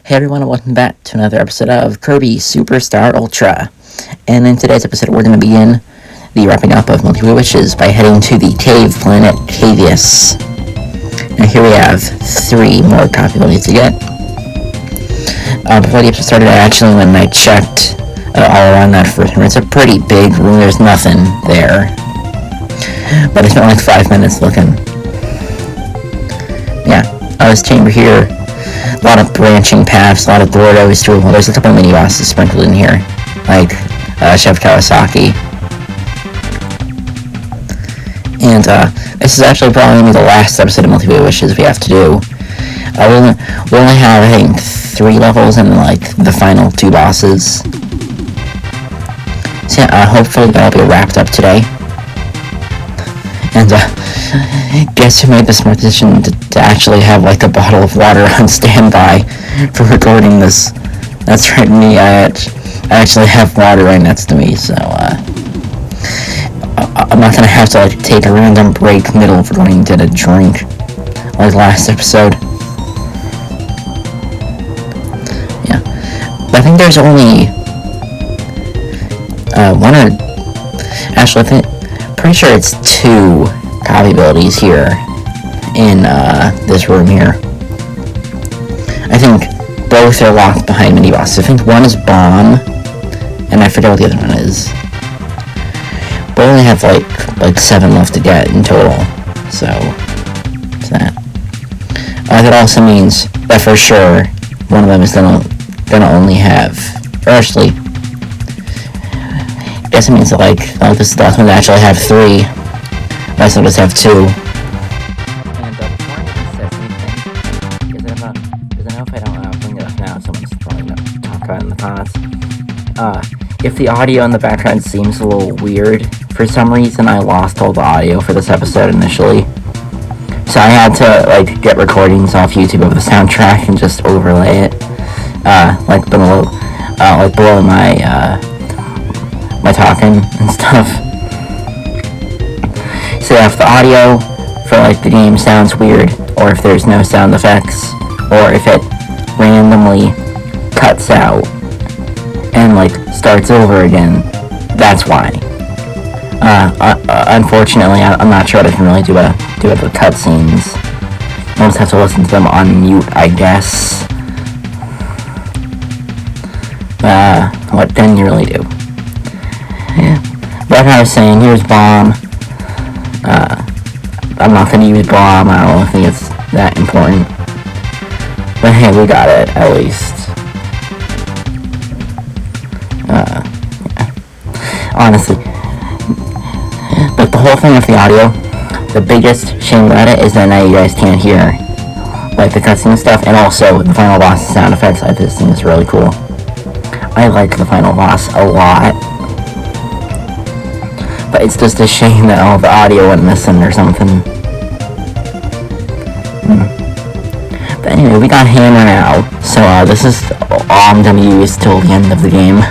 Hey everyone, and welcome back to another episode of Kirby Superstar Ultra. And in today's episode, we're going to begin the wrapping up of Milky Way Wishes by heading to the cave planet Cavius. Now here we have 3 more copy we'll need to get. Before the episode started, I actually went and I checked all around that first room. It's a pretty big room, there's nothing there. But I spent like 5 minutes looking. Yeah, this chamber here. A lot of branching paths, a lot of doorways through. Well, there's a couple of mini bosses sprinkled in here, like Chef Kawasaki. And this is actually probably going to be the last episode of Milky Way Wishes we have to do. We only have, I think, 3 levels and like the final 2 bosses. So yeah, hopefully that'll be wrapped up today. And guess who made the smart decision to actually have like a bottle of water on standby for recording this? That's right, me. I actually have water right next to me, so I'm not gonna have to like take a random break middle of going to get a drink like last episode. Yeah, but I think there's only one or actually pretty sure it's 2 copy abilities here in this room here. I think both are locked behind mini bosses. I think one is bomb, and I forget what the other one is. But I only have like 7 left to get in total, so that. That also means that for sure one of them is gonna only have, or actually, I guess it means that like this is the last one to actually have 3. Might as well just have 2. And before I even says anything, because I know if I don't bring it up now, someone's probably going to talk about it in the past. If the audio in the background seems a little weird, for some reason I lost all the audio for this episode initially. So I had to like get recordings off YouTube of the soundtrack and just overlay it, like below my talking and stuff. So if the audio for like the game sounds weird, or if there's no sound effects, or if it randomly cuts out and like starts over again, that's why. Unfortunately, I'm not sure what I can really do with the cutscenes. I'll just have to listen to them on mute, I guess. What can you really do? Yeah. But I was saying, here's bomb. I'm not going to use bomb. I don't think it's that important. But hey, we got it, at least. Yeah. Honestly. But the whole thing with the audio, the biggest shame about it is that now you guys can't hear like the cutscene stuff, and also the final boss sound effects. I just think it's really cool. I like the final boss a lot. But it's just a shame that all the audio went missing or something. But anyway, we got Hammer now. So this is all I'm gonna use till the end of the game.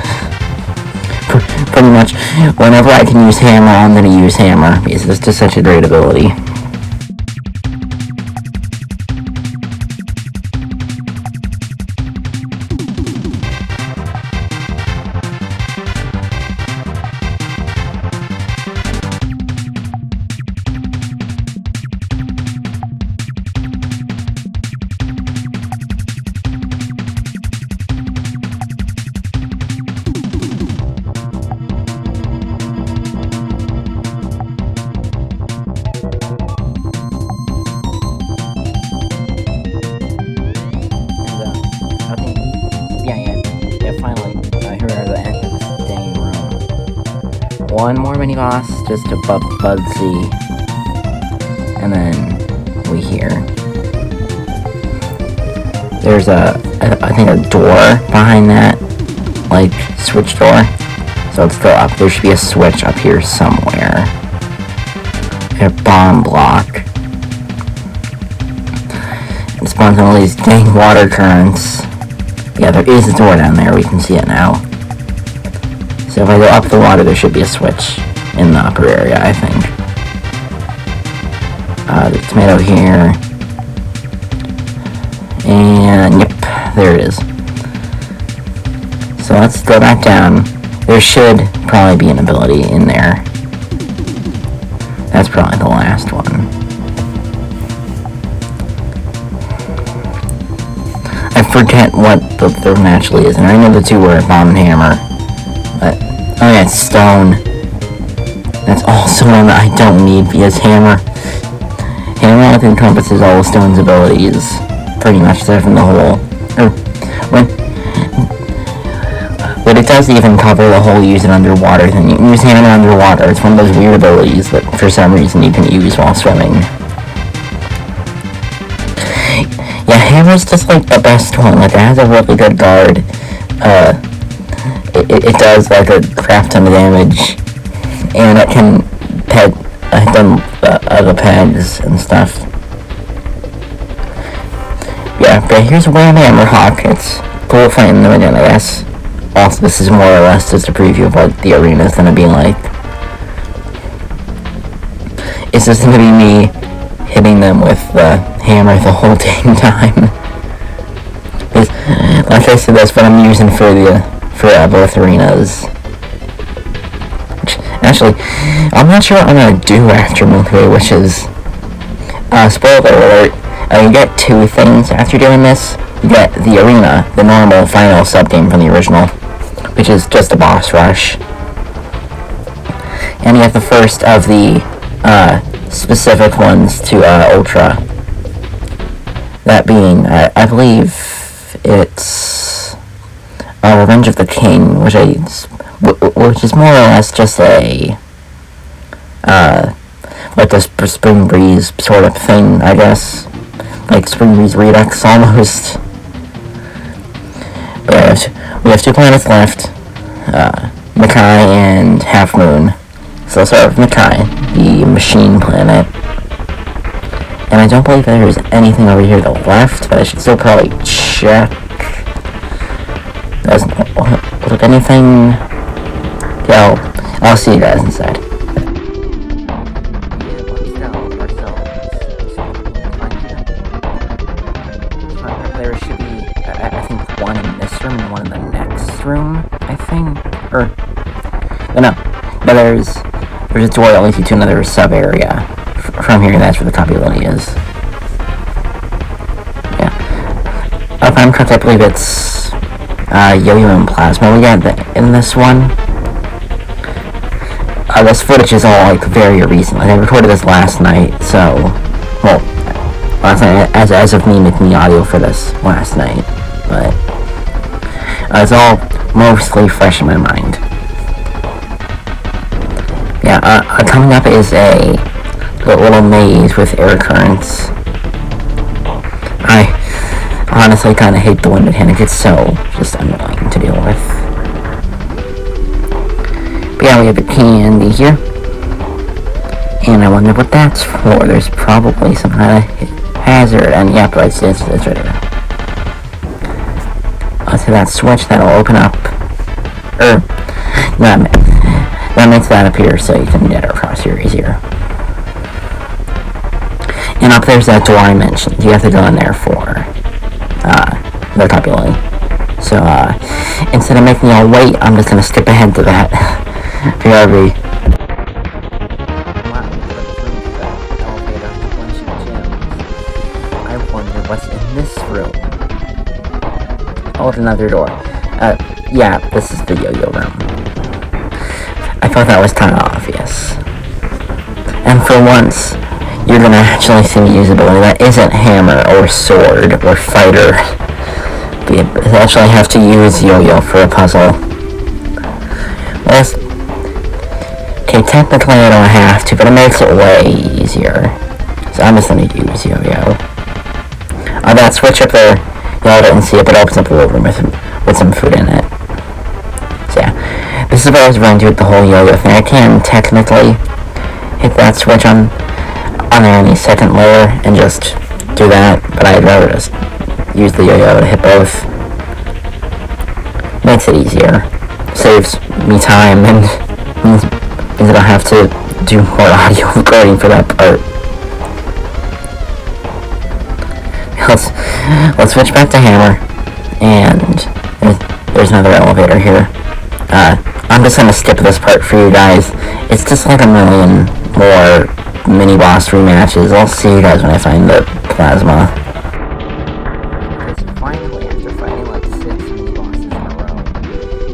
Pretty much, whenever I can use Hammer, I'm gonna use Hammer, because it's just such a great ability. One more mini boss just to buff Budsy, and then we hear there's I think a door behind that, like switch door. So it's still up. There should be a switch up here somewhere. A bomb block. It spawns all these dang water currents. Yeah, there is a door down there. We can see it now. So if I go up the water, there should be a switch in the upper area, I think. The tomato here. And yep, there it is. So let's go back down. There should probably be an ability in there. That's probably the last one. I forget what the third one actually is, and I know the two were bomb and hammer. But, oh yeah, it's stone. That's also one that I don't need because hammer encompasses all of stone's abilities. Pretty much, except from the whole. But it does even cover the whole use it underwater thing. You can use hammer underwater. It's one of those weird abilities that for some reason you can use while swimming. Yeah, hammer's just like the best one. Like, it has a really good guard. It does like a crap ton of damage. And it can peg other pegs and stuff. Yeah, but here's Wham Hammerhawk. It's cool fighting them again, I guess. Also, this is more or less just a preview of what the arena is gonna be like. It's just gonna be me hitting them with the hammer the whole dang time. Like I said, that's what I'm using for both arenas. Which, actually, I'm not sure what I'm gonna do after Milky Way Wishes. Spoiler alert, you get two things after doing this. You get the arena, the normal final sub-game from the original, which is just a boss rush. And you have the first of the specific ones to Ultra. That being, I believe it's Revenge of the King, which is more or less just a like the Spring Breeze sort of thing, I guess. Like Spring Breeze Redux almost. But we have two planets left, Makai and Half Moon. So let's start with Makai, the machine planet. And I don't believe there's anything over here to the left, but I should still probably check. Doesn't look anything. Yeah, I'll see you guys inside. There should be, I think, one in this room and one in the next room, I think. But there's a door that leads you to another sub-area. From here, that's where the copy ability is. Yeah. If I'm correct, I believe it's Yo-Yo and Plasma we got in this one. This footage is all, like, very recent. Like, I recorded this last night, so... Well, last night, as of me making the audio for this last night. But... it's all mostly fresh in my mind. Yeah, coming up is a little maze with air currents. I honestly kind of hate the wind mechanic. It's so just annoying to deal with. But yeah, we have a candy here. And I wonder what that's for. There's probably some kind of hazard. And yeah, but it's right there. Let's hit that switch. That'll open up. That makes that appear so you can get across here easier. And up there's that door I mentioned. You have to go in there for the copy. So instead of making y'all wait, I'm just gonna skip ahead to that. PRV. I wonder what's in this room. Oh, it's another door. Yeah, this is the yo-yo room. I thought that was kind of obvious. And for once, you're gonna actually see me use ability that isn't hammer or sword or fighter. You actually have to use yo-yo for a puzzle. Okay, technically I don't have to, but it makes it way easier. So I'm just gonna use yo-yo. That switch up there, y'all didn't see it, but it opens up a little room with some food in it. So yeah, this is what I was running to with the whole yo-yo thing. I can technically hit that switch on any second layer and just do that, but I'd rather just use the yo-yo to hit both. Makes it easier. Saves me time and means I don't have to do more audio recording for that part. Let's switch back to hammer, and there's another elevator here. I'm just gonna skip this part for you guys. It's just like a million more mini-boss rematches. I'll see you guys when I find the plasma. Okay, so finally, after fighting like 6 mini-bosses in a row,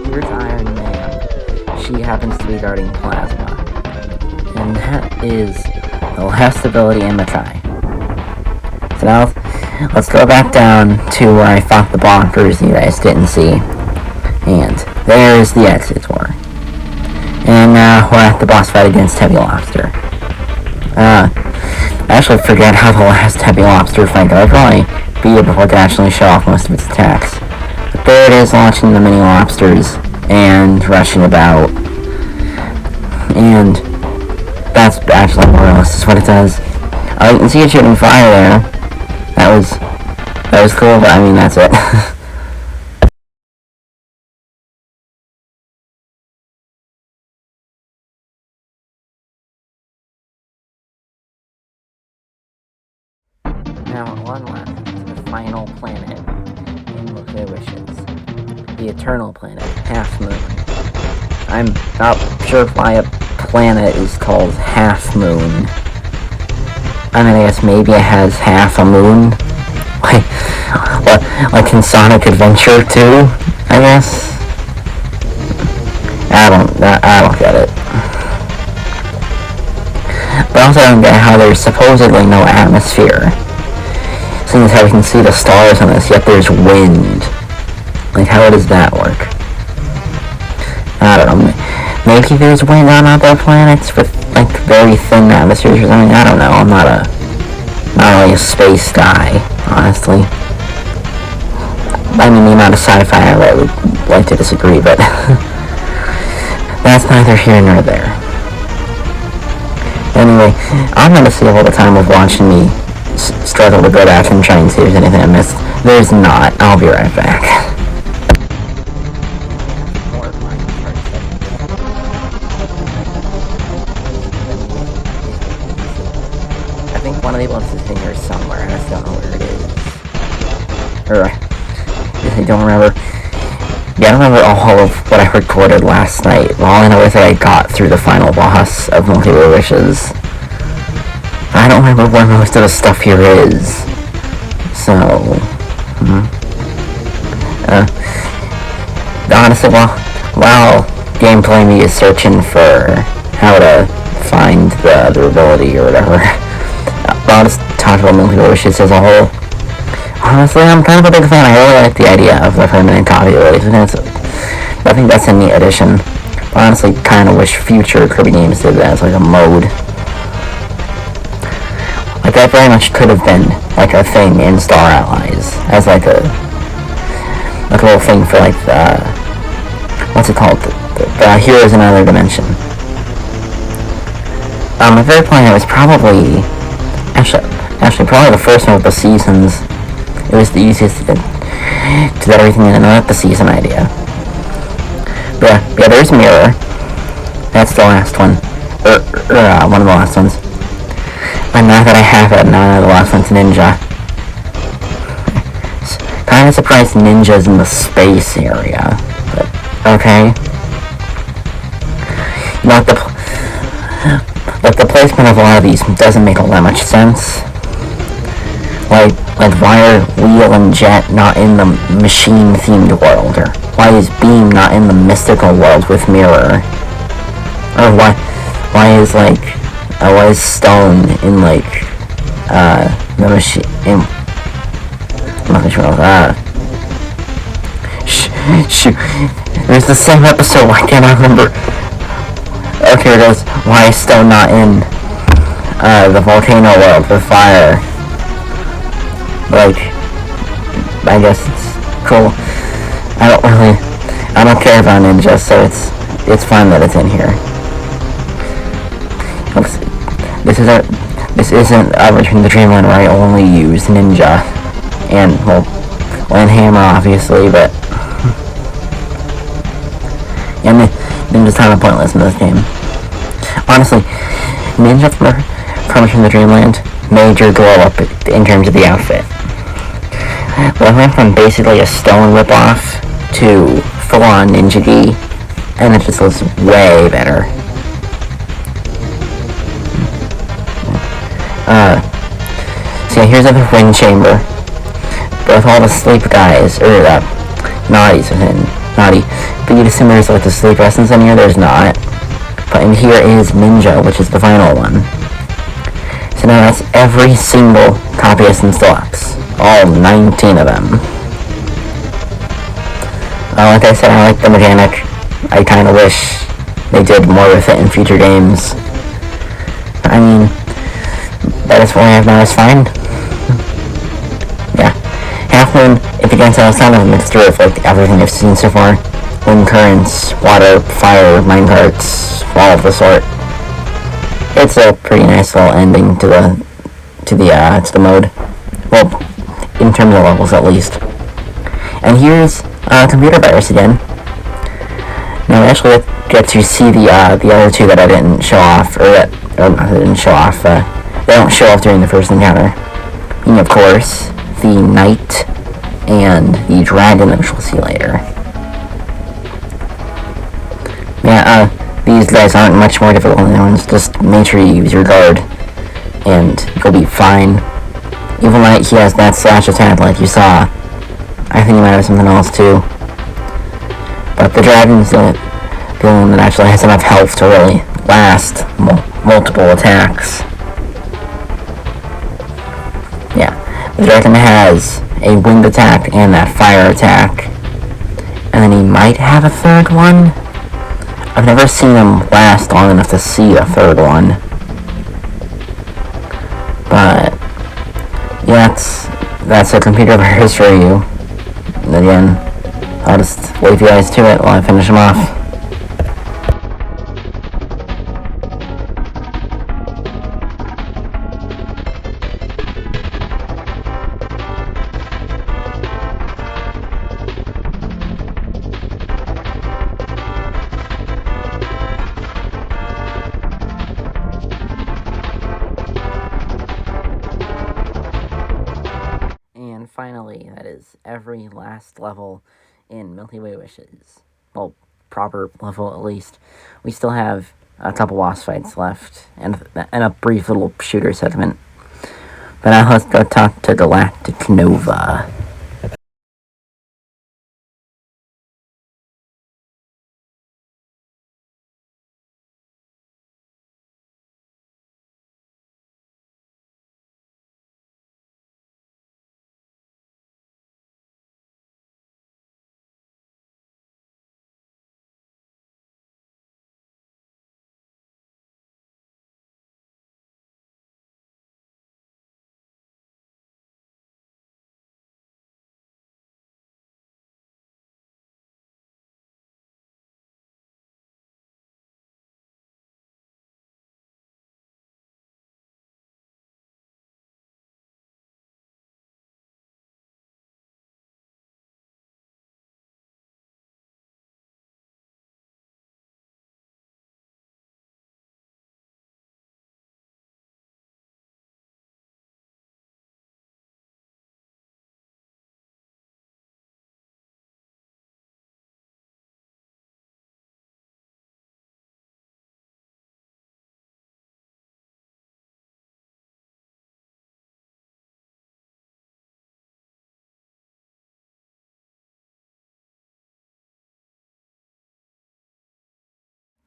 here's Iron Man. She happens to be guarding plasma. And that is the last ability in Matai. So now, let's go back down to where I fought the blockers you guys didn't see. And there's the exit door. And now we're at the boss fight against Heavy Lobster. I actually forget how the last Heavy Lobster fight goes. I'll probably be here before I can actually show off most of its attacks. But there it is, launching the mini lobsters and rushing about. And that's actually more or less what it does. You can see it shooting fire there. That was cool, but I mean, that's it. Now, one left to the final planet in Milky Way Wishes. The Eternal Planet, Half Moon. I'm not sure why a planet is called Half Moon. I mean, I guess maybe it has half a moon? Like in Sonic Adventure 2, I guess? I don't get it. But also I don't get how there's supposedly no atmosphere. Seeing as how we can see the stars on this, yet there's wind. Like, how does that work? I don't know. Maybe there's wind on other planets with, like, very thin atmospheres or something. I don't know. I'm not really a space guy, honestly. I mean, the amount of sci-fi I would like to disagree, but that's neither here nor there. Anyway, I'm gonna save all the time of watching me struggle to go back and try and see if there's anything I missed. There's not. I'll be right back. I think one of the ones is in here somewhere. I just don't know where it is. Or, I don't remember. Yeah, I don't remember all of what I recorded last night. All I know is that I got through the final boss of Milky Way Wishes. I don't remember where most of the stuff here is. So, honestly, while gameplay me is searching for how to find the other ability or whatever, I'll just talk about Milky Way Wishes as a whole. Honestly, I'm kind of a big fan. I really like the idea of the permanent copy abilities. I think that's a neat addition. But honestly, kind of wish future Kirby games did that as like a mode. Like, that very much could have been, like, a thing in Star Allies, as, like a little thing for, like, the, what's it called, the Heroes in Another Dimension. The very point, it was probably, actually, probably the first one with the seasons. It was the easiest to get everything in, and not the season idea. But yeah, there's Mirror. That's the last one. One of the last ones. And now that I have it, now the last one's Ninja. Kinda surprised Ninja's in the space area. But, okay. You know, the placement of a lot of these doesn't make all that much sense. Like why are Wheel and Jet not in the machine-themed world? Or why is Beam not in the mystical world with Mirror? Or why is Stone in, like, the machine, I'm not sure of that. Shoot, there's the same episode, why can't I remember? Okay, here it goes, why is Stone not in, the volcano world with fire? Like, I guess it's cool. I don't care about Ninja, so it's fine that it's in here. This isn't Return to the Dreamland where I only use Ninja and Hammer obviously, but and Ninja's kind of pointless in this game. Honestly, Ninja from Return to the Dreamland, major glow up in terms of the outfit. Well, I went from basically a Stone ripoff to full-on Ninja D, and it just looks way better. So yeah, here's the wind chamber. Both all the sleep guys, or naughties within naughty. But you'd assume there's like the sleep essence in here, there's not. But in here is Ninja, which is the final one. So now that's every single copy essence deluxe. All 19 of them. Like I said, I like the mechanic. I kinda wish they did more with it in future games. I mean, that is what I have now is fine. Yeah. Half Moon, if you can't tell, it's kind of a mixture of like everything I've seen so far. Wind currents, water, fire, minecarts, all of the sort. It's a pretty nice little ending to the mode. Well, in terms of levels at least. And here's computer virus again. Now we actually get to see the other two that I didn't show off, they don't show off during the first encounter. And of course, the knight and the dragon, which we'll see later. Yeah, these guys aren't much more difficult than the other ones. Just make sure you use your guard, and you'll be fine. Evil Knight, he has that slash attack like you saw. I think he might have something else too. But the dragon's the one that actually has enough health to really last multiple attacks. Yeah, the dragon has a wind attack and that fire attack. And then he might have a third one. I've never seen him last long enough to see a third one. But yeah, that's a computer virus for you. And again, I'll just wave you guys to it while I finish them off. And finally, that is every last level in Milky Way Wishes. Well, proper level at least. We still have a couple boss fights left, and a brief little shooter segment. But now let's go talk to Galactic Nova.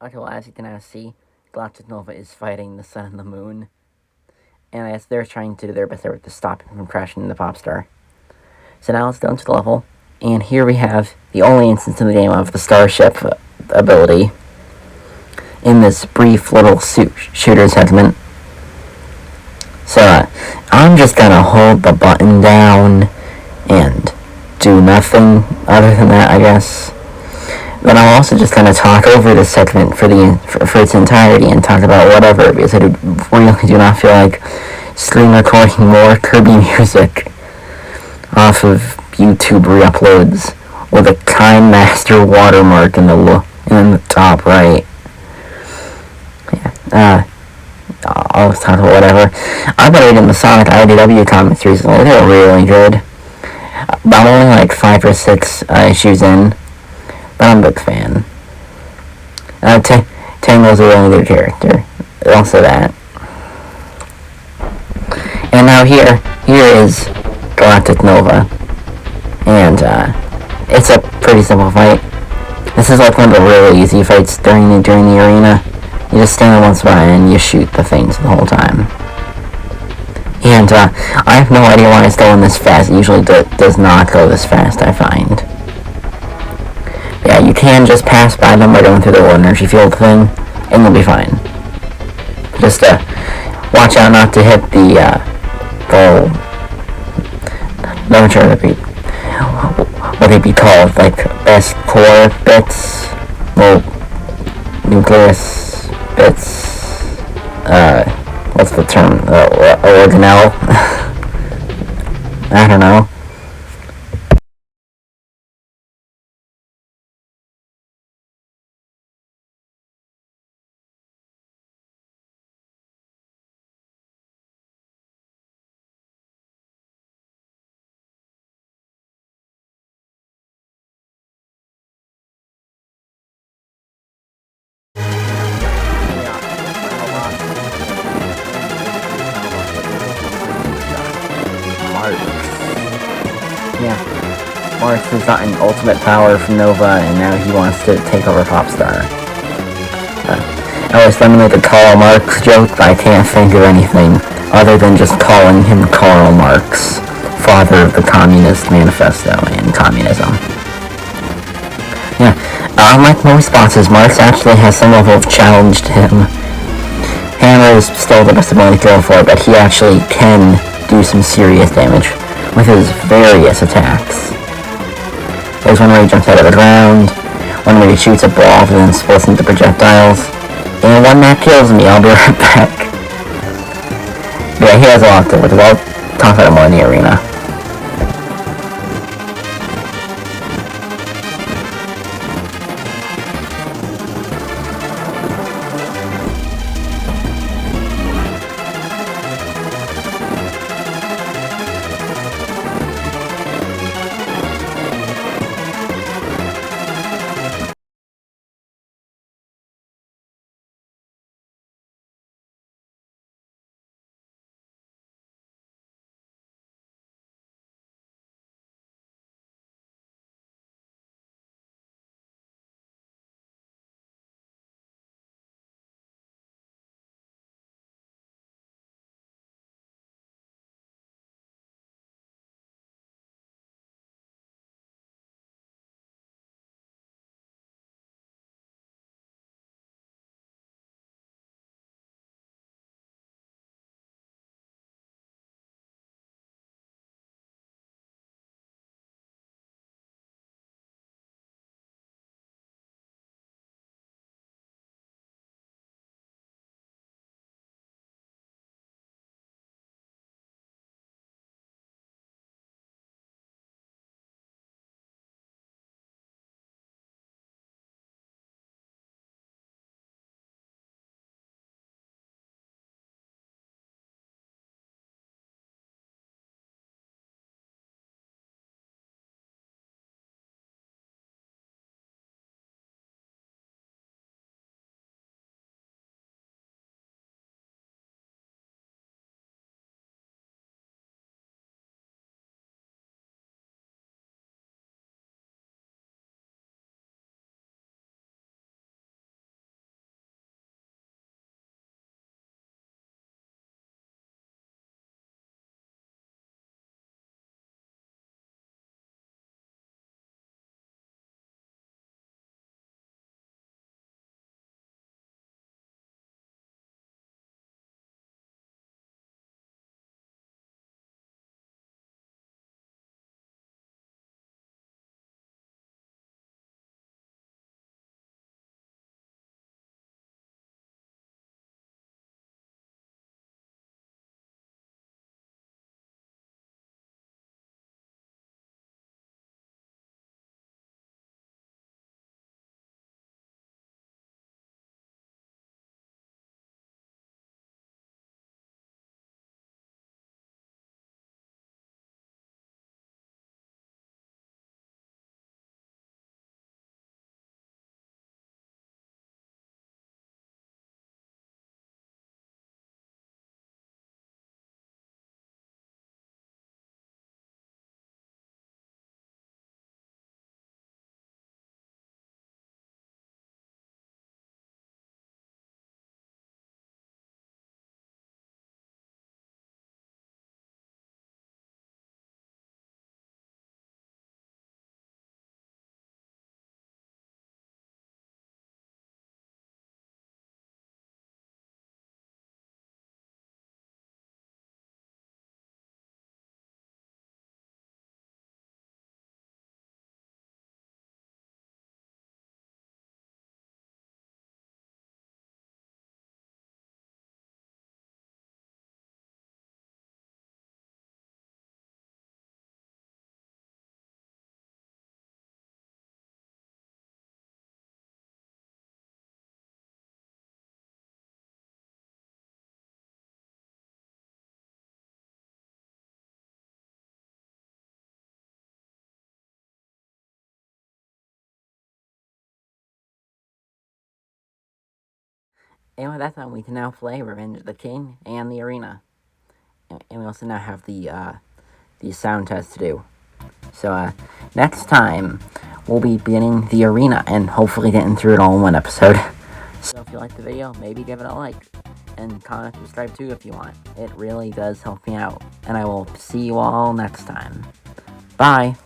Okay, well, as you can now see, Galactic Nova is fighting the sun and the moon. And as they're trying to do their best to stop him from crashing into Popstar. So now let's go into the level. And here we have the only instance in the game of the Starship ability in this brief little shooter segment. So I'm just gonna hold the button down and do nothing other than that, I guess. But I'm also just gonna talk over this segment for its entirety and talk about whatever, because I really do not feel like screen recording more Kirby music off of YouTube re-uploads with a Kind Master watermark in the top right. Yeah, I'll talk about whatever. I've been reading the Sonic IDW comics recently. They're really good. But I'm only like 5 or 6 issues in, but I'm a big fan. Tango's a really good character. Also that. And now here is Galactic Nova. And it's a pretty simple fight. This is like one of the really easy fights during the arena. You just stand in one spot and you shoot the things the whole time. And I have no idea why it's going this fast. It usually does not go this fast, I find. Yeah, you can just pass by them by going through the little energy field thing, and you'll be fine. Just watch out not to hit the I'm sure what they'd be called, like best core bits, well, nucleus bits, what's the term, organelle? I don't know. Yeah, Mark has gotten ultimate power from Nova, and now he wants to take over Popstar. I was going to make a Karl Marx joke, but I can't think of anything other than just calling him Karl Marx, father of the Communist Manifesto and communism. Yeah, unlike most bosses, Marx actually has some level of challenge to him. Hammer is still the best ability to go for it, but he actually can do some serious damage with his various attacks. There's one where he jumps out of the ground, one where he shoots a ball and then splits into projectiles, and one that kills me. I'll be right back. But yeah, he has a lot to it. I'll talk about it more in the arena. And with that time, we can now play Revenge of the King and the arena. And we also now have the sound test to do. So, next time, we'll be beginning the arena and hopefully getting through it all in one episode. So if you liked the video, maybe give it a like. And comment, subscribe too if you want. It really does help me out. And I will see you all next time. Bye!